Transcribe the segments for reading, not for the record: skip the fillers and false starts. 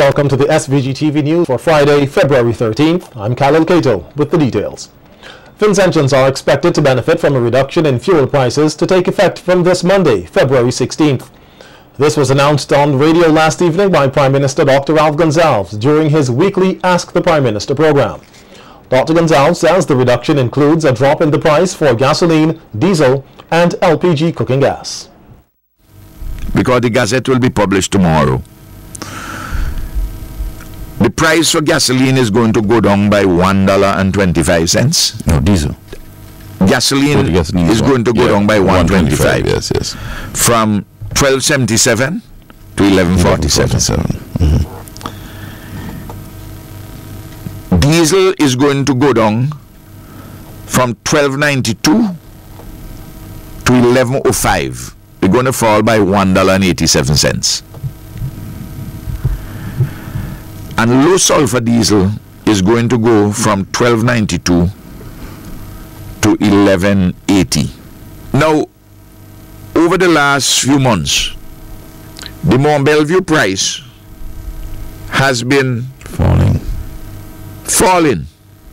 Welcome to the SVG-TV news for Friday, February 13th. I'm Khalil Kato with the details. Finns are expected to benefit from a reduction in fuel prices to take effect from this Monday, February 16th. This was announced on radio last evening by Prime Minister Dr. Gonsalves during his weekly Ask the Prime Minister program. Dr. Gonsalves says the reduction includes a drop in the price for gasoline, diesel, and LPG cooking gas. Because the Gazette will be published tomorrow. The price for gasoline is going to go down by $1.25. No, diesel. Gasoline is going to go down by $1.25. Yes. From $12.77 to $11.47. Diesel is going to go down from $12.92 to $11.05. They're going to fall by $1.87. And low sulfur diesel is going to go from $12.92 to $11.80. Now, over the last few months, the Mont Belvieu price has been falling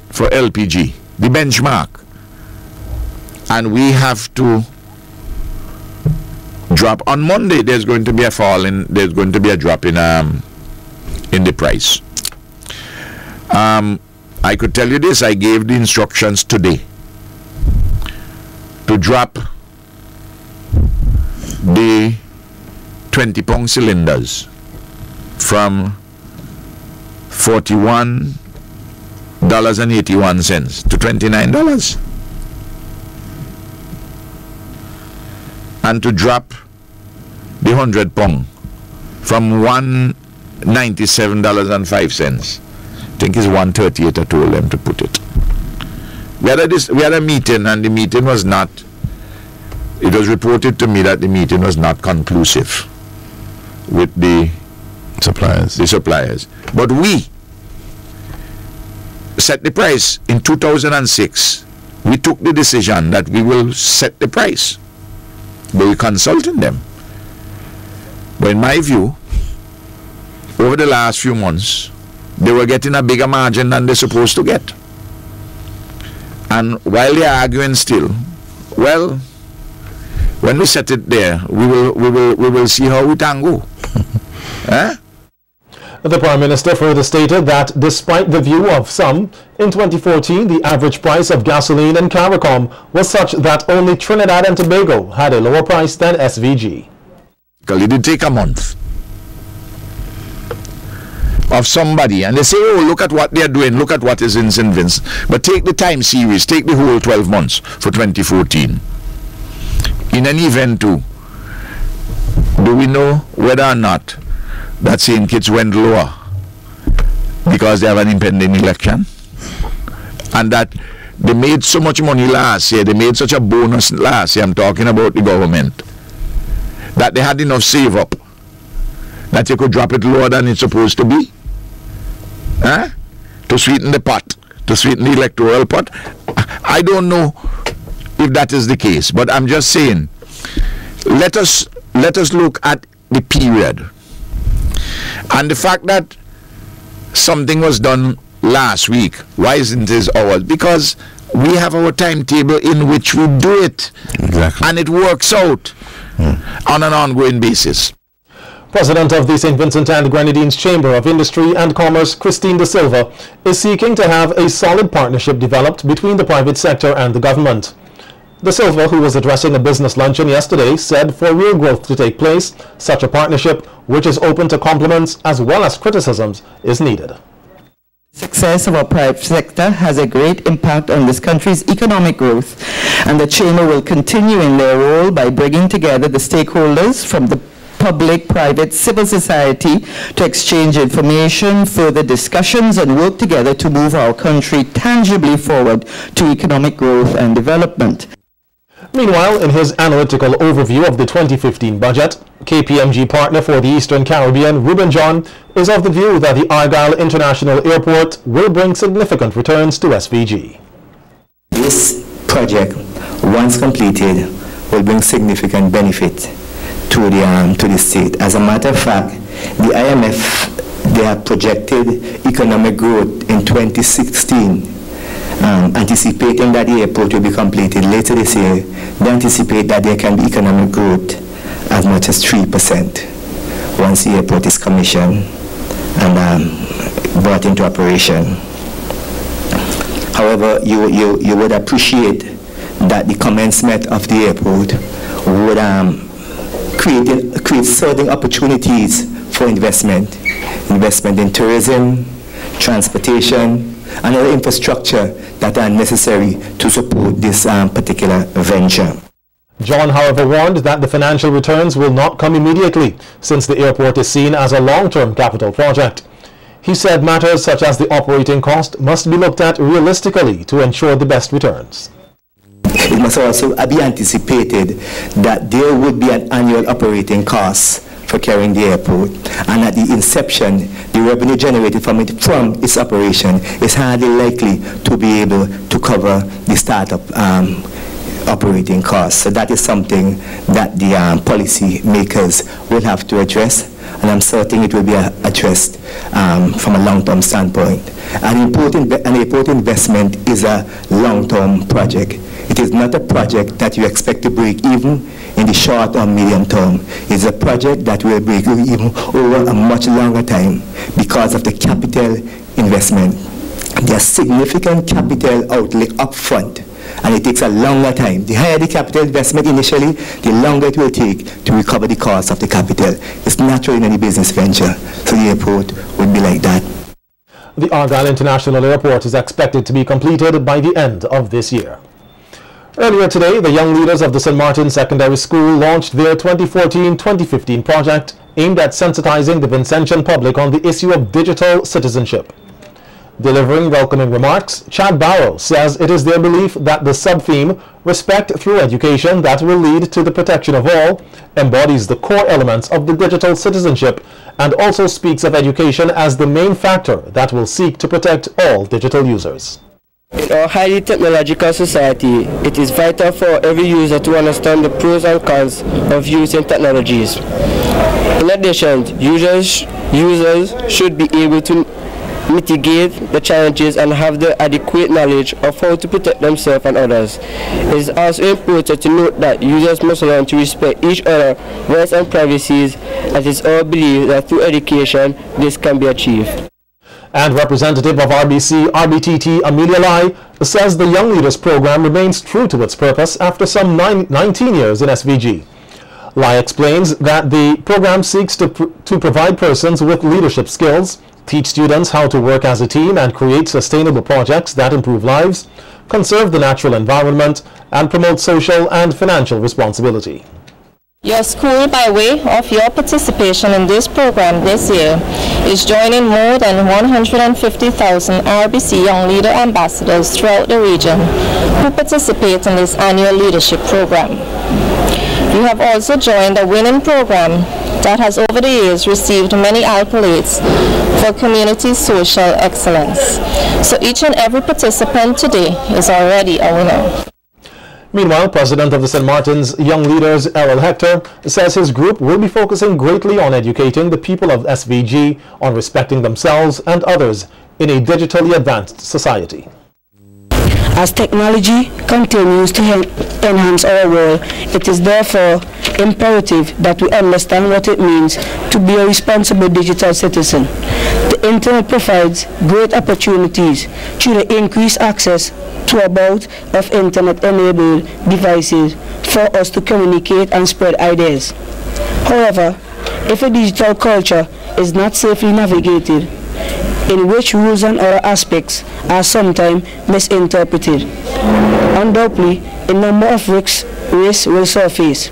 for LPG, the benchmark, and we have to drop. On Monday there's going to be a drop in the price. I could tell you this, I gave the instructions today to drop the 20-pound cylinders from $41.81 to $29, and to drop the 100-pound from $197.05. I think it's $138. I told them to put it. We had a meeting, and the meeting was not. It was reported to me that the meeting was not conclusive with the suppliers. But we set the price in 2006. We took the decision that we will set the price. But we consulted them. But in my view, over the last few months, they were getting a bigger margin than they're supposed to get. And while they're arguing still, well, when we set it there, we will see how we tango. The Prime Minister further stated that despite the view of some, in 2014 the average price of gasoline in CARICOM was such that only Trinidad and Tobago had a lower price than SVG. Because it did take a month of somebody, and they say, oh, look at what they're doing, look at what is in St. Vincent. But take the time series, take the whole 12 months for 2014. In an event too, do we know whether or not that St. Kitts went lower because they have an impending election, and that they made so much money last year, they made such a bonus last year, I'm talking about the government, that they had enough save up that they could drop it lower than it's supposed to be, to sweeten the pot, to sweeten the electoral pot. I don't know if that is the case, but I'm just saying, let us look at the period. And the fact that something was done last week, why isn't it ours? Because we have our timetable in which we do it. Exactly. And it works out on an ongoing basis. President of the St. Vincent and Grenadines Chamber of Industry and Commerce, Christine De Silva, is seeking to have a solid partnership developed between the private sector and the government. De Silva, who was addressing a business luncheon yesterday, said for real growth to take place, such a partnership, which is open to compliments as well as criticisms, is needed. Success of our private sector has a great impact on this country's economic growth, and the Chamber will continue in their role by bringing together the stakeholders from the public, private, civil society to exchange information, further discussions, and work together to move our country tangibly forward to economic growth and development. Meanwhile, in his analytical overview of the 2015 budget, KPMG partner for the Eastern Caribbean, Ruben John, is of the view that the Argyle International Airport will bring significant returns to SVG. This project, once completed, will bring significant benefit to the state. As a matter of fact, the IMF they have projected economic growth in 2016, anticipating that the airport will be completed later this year. They anticipate that there can be economic growth as much as 3% once the airport is commissioned and brought into operation. However, you would appreciate that the commencement of the airport would create certain opportunities for investment in tourism, transportation, and other infrastructure that are necessary to support this particular venture. John, however, warned that the financial returns will not come immediately, since the airport is seen as a long-term capital project. He said matters such as the operating cost must be looked at realistically to ensure the best returns. It must also be anticipated that there would be an annual operating cost for carrying the airport, and at the inception, the revenue generated from its operation is hardly likely to be able to cover the startup operating costs. So that is something that the policy makers will have to address, and I'm certain it will be addressed from a long-term standpoint. An airport investment is a long-term project. It is not a project that you expect to break even in the short or medium term. It's a project that will break even over a much longer time because of the capital investment. There's significant capital outlay up front, and it takes a longer time. The higher the capital investment initially, the longer it will take to recover the cost of the capital. It's natural in any business venture, so the airport would be like that. The Argyle International Airport is expected to be completed by the end of this year. Earlier today, the young leaders of the St. Martin's Secondary School launched their 2014-2015 project aimed at sensitizing the Vincentian public on the issue of digital citizenship. Delivering welcoming remarks, Chad Barrow says it is their belief that the sub-theme, Respect Through Education that will lead to the protection of all, embodies the core elements of the digital citizenship and also speaks of education as the main factor that will seek to protect all digital users. In our highly technological society, it is vital for every user to understand the pros and cons of using technologies. In addition, users should be able to mitigate the challenges and have the adequate knowledge of how to protect themselves and others. It is also important to note that users must learn to respect each other's rights and privacies, and it is our belief that through education this can be achieved. And representative of RBTT Amelia Lai says the Young Leaders program remains true to its purpose after some 19 years in SVG. Lai explains that the program seeks to provide persons with leadership skills, teach students how to work as a team and create sustainable projects that improve lives, conserve the natural environment, and promote social and financial responsibility. Your school, by way of your participation in this program this year, is joining more than 150,000 RBC Young Leader Ambassadors throughout the region who participate in this annual leadership program. You have also joined a winning program that has over the years received many accolades for community social excellence. So each and every participant today is already a winner. Meanwhile, President of the St. Martin's Young Leaders, Errol Hector, says his group will be focusing greatly on educating the people of SVG on respecting themselves and others in a digitally advanced society. As technology continues to enhance our world, it is therefore imperative that we understand what it means to be a responsible digital citizen. The Internet provides great opportunities through the increased access to a bout of Internet-enabled devices for us to communicate and spread ideas. However, if a digital culture is not safely navigated, in which rules and other aspects are sometimes misinterpreted, undoubtedly a number of risks will surface.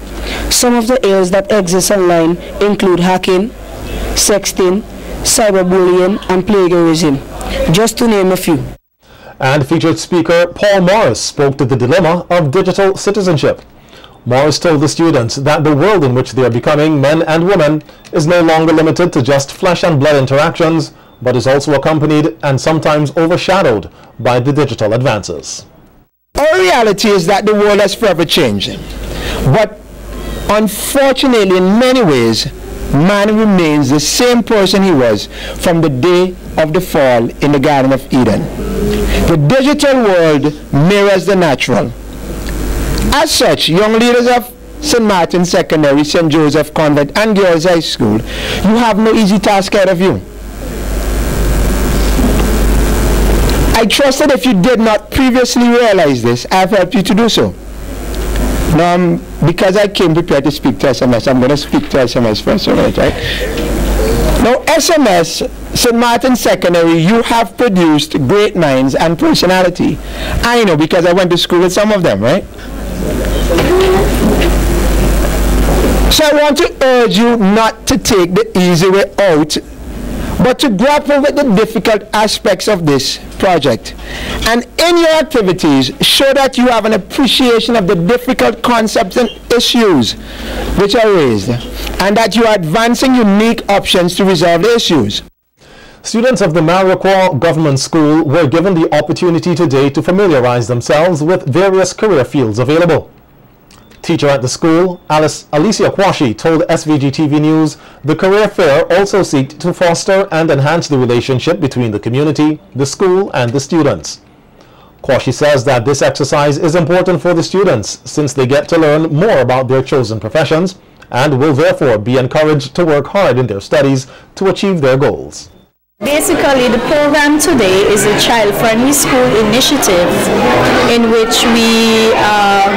Some of the ills that exist online include hacking, sexting, cyberbullying, and plagiarism, just to name a few. And featured speaker Paul Morris spoke to the dilemma of digital citizenship. Morris told the students that the world in which they are becoming men and women is no longer limited to just flesh and blood interactions, but is also accompanied and sometimes overshadowed by the digital advances. Our reality is that the world has forever changed. But unfortunately, in many ways, man remains the same person he was from the day of the fall in the Garden of Eden. The digital world mirrors the natural. As such, young leaders of St. Martin's Secondary, St. Joseph Convent, and Girls High School, you have no easy task ahead of you. I trust that if you did not previously realize this, I have helped you to do so. Now, because I came prepared to speak to SMS, I'm going to speak to SMS first, all right? Now, SMS, St. Martin's Secondary, you have produced great minds and personality. I know, because I went to school with some of them, right? So I want to urge you not to take the easy way out, but to grapple with the difficult aspects of this project. And in your activities, show that you have an appreciation of the difficult concepts and issues which are raised, and that you are advancing unique options to resolve the issues. Students of the Barrow Government School were given the opportunity today to familiarize themselves with various career fields available. Teacher at the school, Alicia Kwashi, told SVG-TV News the career fair also seeks to foster and enhance the relationship between the community, the school, and the students. Kwashi says that this exercise is important for the students since they get to learn more about their chosen professions and will therefore be encouraged to work hard in their studies to achieve their goals. Basically, the program today is a child-friendly school initiative in which we are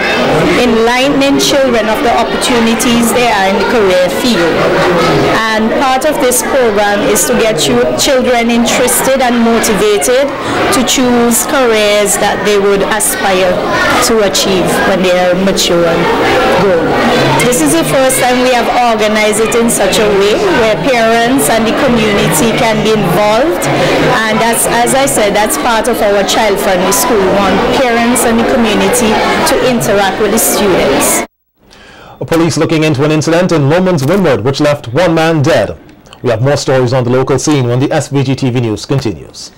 enlightening children of the opportunities there are in the career field. And part of this program is to get children interested and motivated to choose careers that they would aspire to achieve when they are mature and grown. This is the first time we have organized it in such a way where parents and the community can be involved, and that's, as I said, that's part of our child-friendly school. We want parents and the community to interact with the students. Police looking into an incident in Lomans Windward which left one man dead. We have more stories on the local scene when the SVG-TV News continues.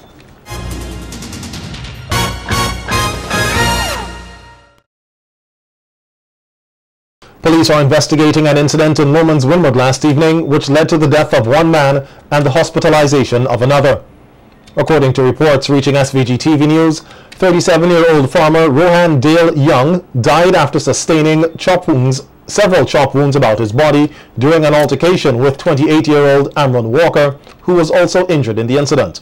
Police are investigating an incident in Lomans Windward last evening which led to the death of one man and the hospitalization of another. According to reports reaching SVG-TV News, 37-year-old farmer Rohan Dale Young died after sustaining several chop wounds about his body during an altercation with 28-year-old Amron Walker, who was also injured in the incident.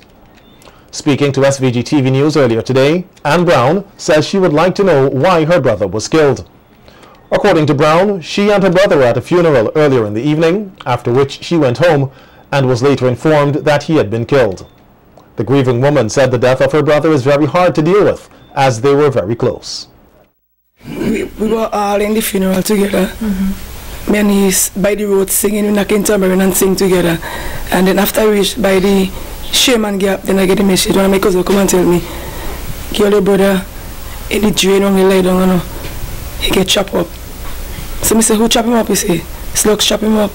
Speaking to SVG-TV News earlier today, Anne Browne says she would like to know why her brother was killed. According to Browne, she and her brother were at a funeral earlier in the evening, after which she went home and was later informed that he had been killed. The grieving woman said the death of her brother is very hard to deal with, as they were very close. We were all in the funeral together. Me and he's by the road singing, we knock in tambourine and sing together. And then after I reached by the Sherman Gap, then I get a message. One of my cousins come and tell me, kill your brother in the drain on the lie down, you know. He get chopped up. So I say, who chop him up? He say, Slugs chop him up.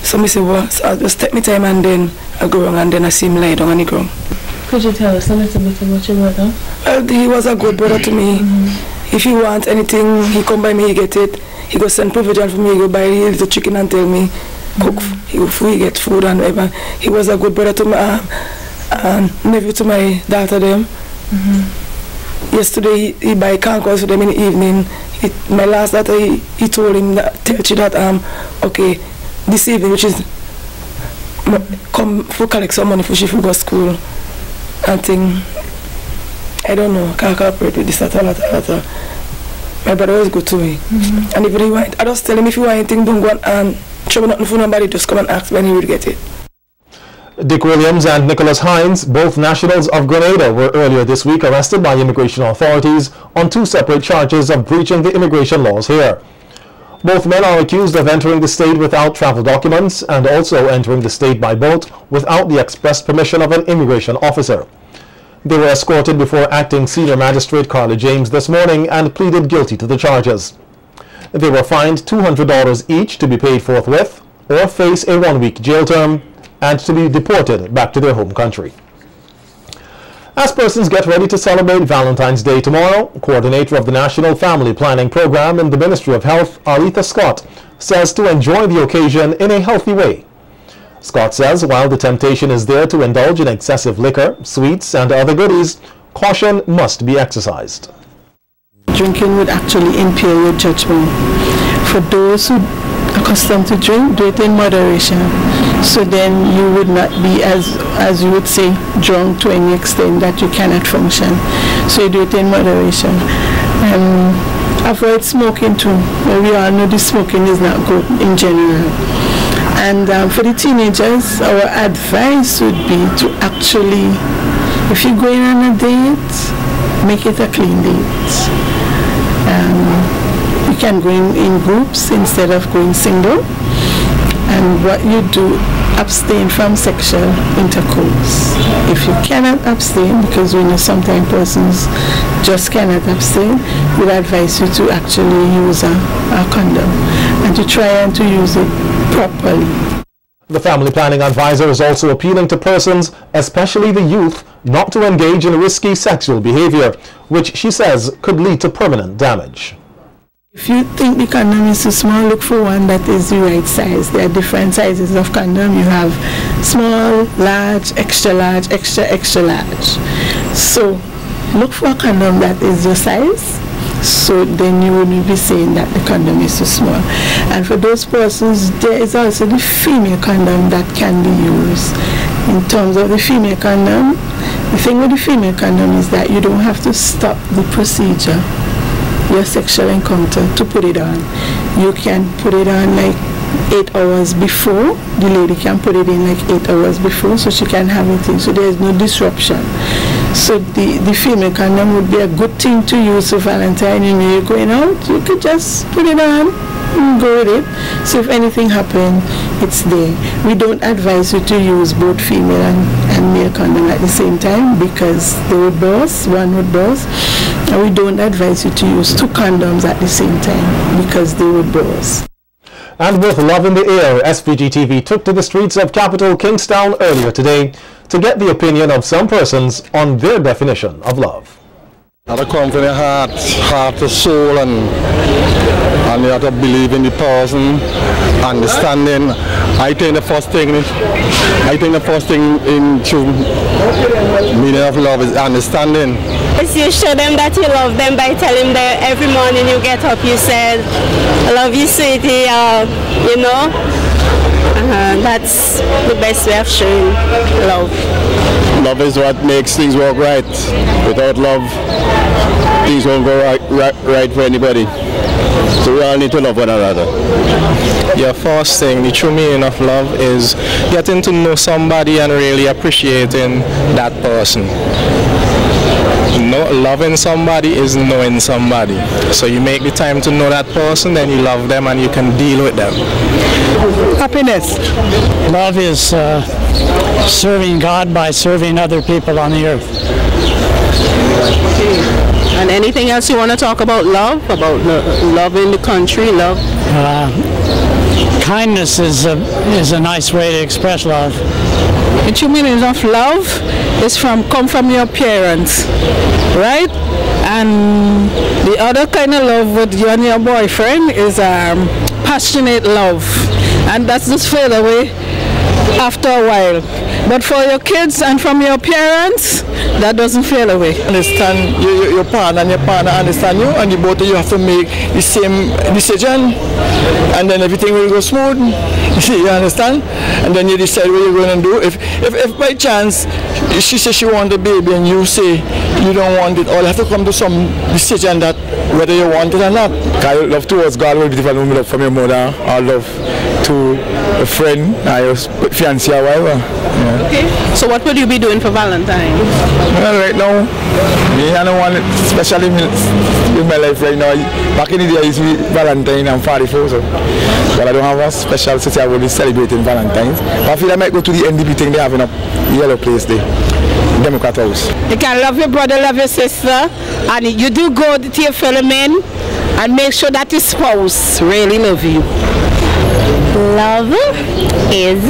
So I say, well, so I'll just take my time and then I go wrong and then I see him lie down on the ground. Could you tell us a little bit about your brother? Well, he was a good brother to me. If he wants anything, he come by me, he get it. He go send provision for me, he go buy the chicken and tell me, cook, he get food and whatever. He was a good brother to my nephew to my daughter them. Yesterday he buy cankers for them in the evening. My last daughter, he told him that, tell you that okay, this evening, which is come for collect some money for she for go to school and thing. I don't know, can't cooperate with this at all. My brother was good to me. And if he want, I just tell him if you want anything, don't go and trouble nothing for nobody, just come and ask when he will get it. Dick Williams and Nicholas Hines, both nationals of Grenada, were earlier this week arrested by immigration authorities on two separate charges of breaching the immigration laws here. Both men are accused of entering the state without travel documents and also entering the state by boat without the express permission of an immigration officer. They were escorted before Acting Senior Magistrate Carla James this morning and pleaded guilty to the charges. They were fined $200 each to be paid forthwith or face a one-week jail term and to be deported back to their home country. As persons get ready to celebrate Valentine's Day tomorrow, coordinator of the National Family Planning Program in the Ministry of Health, Aretha Scott, says to enjoy the occasion in a healthy way. Scott says while the temptation is there to indulge in excessive liquor, sweets, and other goodies, caution must be exercised. Drinking would actually impair your judgment. For those who are accustomed to drink, do it in moderation. So then you would not be, as you would say, drunk to any extent that you cannot function. So you do it in moderation. Avoid smoking too. We all know the smoking is not good in general. And for the teenagers, our advice would be to actually, if you're going on a date, make it a clean date. You can go in groups instead of going single. And what you do, abstain from sexual intercourse. If you cannot abstain, because we know sometimes persons just cannot abstain, we'd advise you to actually use a condom and to try and to use it properly. The family planning advisor is also appealing to persons, especially the youth, not to engage in risky sexual behavior, which she says could lead to permanent damage. If you think the condom is too small, look for one that is the right size. There are different sizes of condom. You have small, large, extra large, extra large. So look for a condom that is your size, so then you wouldn't be saying that the condom is too small. And for those persons, there is also the female condom that can be used. In terms of the female condom, the thing with the female condom is that you don't have to stop the procedure, your sexual encounter, to put it on. You can put it on like 8 hours before. The lady can put it in like 8 hours before, so she can have it in, so there is no disruption. So the female condom would be a good thing to use for Valentine. You know, you're going out, you could just put it on and go with it. So if anything happens, it's there. We don't advise you to use both female and male condom at the same time, because they would burst, one would burst. And we don't advise you to use 2 condoms at the same time, because they would burst. And with love in the air, SVG-TV took to the streets of capital Kingstown earlier today to get the opinion of some persons on their definition of love. You have to come from your heart to soul, and you have to believe in the person, understanding. I think the first thing into meaning of love is understanding. You show them that you love them by telling them every morning you get up, you said, I love you, sweetie, you know. That's the best way of showing love. Love is what makes things work right. Without love, things won't go right for anybody. So we all need to love one another. Yeah, first thing, the true meaning of love is getting to know somebody and really appreciating that person. Loving somebody is knowing somebody. So you make the time to know that person, then you love them and you can deal with them. Happiness. Love is serving God by serving other people on the earth. And anything else you want to talk about love? About love in the country, love? Kindness is a nice way to express love. The true meaning of love is come from your parents, right? And the other kind of love with you and your boyfriend is passionate love, and that's just fade away after a while. But for your kids and from your parents, that doesn't fade away. Understand your partner, and your partner understand you, and you both of you have to make the same decision, and then everything will go smooth. You understand? And then you decide what you're going to do. If by chance she says she wants a baby and you say you don't want it, or you have to come to some decision that whether you want it or not. Love towards God will be different from love from your mother, or love to a friend, or your fiancé or whatever. Yeah. Okay. So what would you be doing for Valentine? Well, right now, I don't want it, especially in my life right now. Back in the day, I used to be Valentine and 44, so. But I don't have a special city I will be celebrating Valentine's. But I feel I might go to the NDP thing they have in a yellow place there. Democrat House. You can love your brother, love your sister, and you do go to your fellow men and make sure that your spouse really love you. Love? is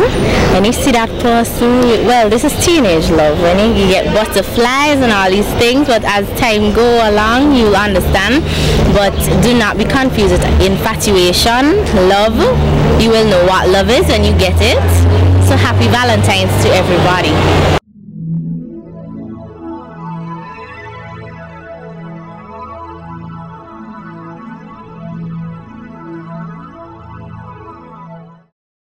when you see that person, well, this is teenage love, when you get butterflies and all these things, but as time go along, you'll understand. But do not be confused with infatuation, love. You will know what love is when you get it. So happy Valentine's to everybody.